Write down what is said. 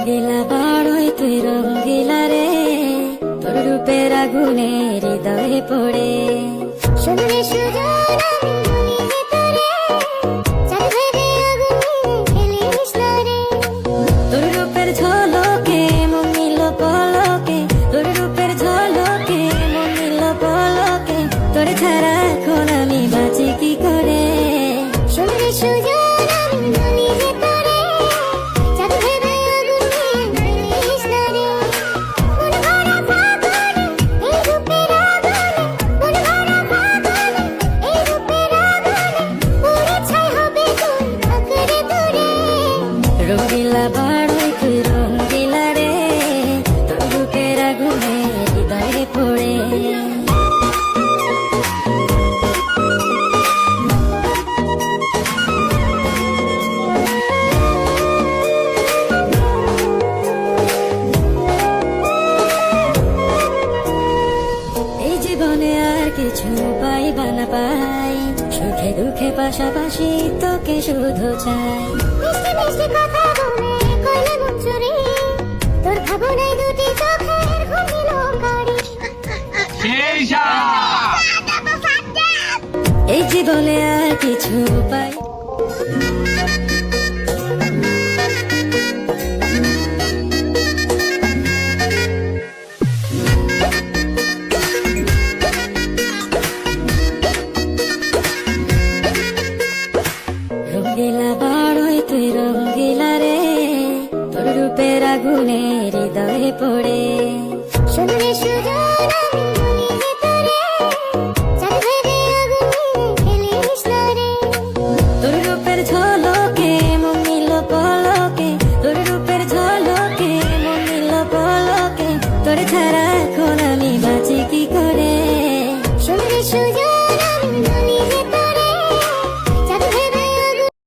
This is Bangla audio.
রঙ্গিলা বড়ই তুই রঙ্গিলা রে, তোর রূপের আগুনে হৃদয়ে পড়ে। শুনলে সুজন আমি বলি যে তোরে, চাঁদ ভেবে আগুনে খেলিস না রে। তোর রূপের ঝলকে মন নিল পলকে, তোর রূপের ঝলকে মন নিল পলকে, তোর ছাড়া এখন আমি বাঁচি কি করে। শুনলে সুজন আমি বলি যে তোরে, চাঁদ ভেবে আগুনে খেলিস না রে। মন ভরা ফাগুনে এই রূপের আগুনে, মন ভরা ফাগুনে এই রূপের আগুনে, পুড়ে ছাই হবে তুই আঁকড়ে ধরে। রঙ্গিলা বড়ই তুই রঙ্গিলা রে, তোর রূপের আগুনে হৃদয়ে পড়ে। এই জীবনে আর কিছু পাইবা না পাই, সুখে দুঃখে পাশাপাশি তোকে শুধু চাই। মিষ্টি মিষ্টি কথা বলে কইলে মন চুরি, তোর ভাবনায় দুটি চোখের ঘুমিল গাড়ি। এই জীবনে আর কিছু পাই। রঙ্গিলা বড়ই তুই রঙ্গিলা রে, তোর রূপের আগুনে হৃদয়ে পড়ে। শুনলে সুজন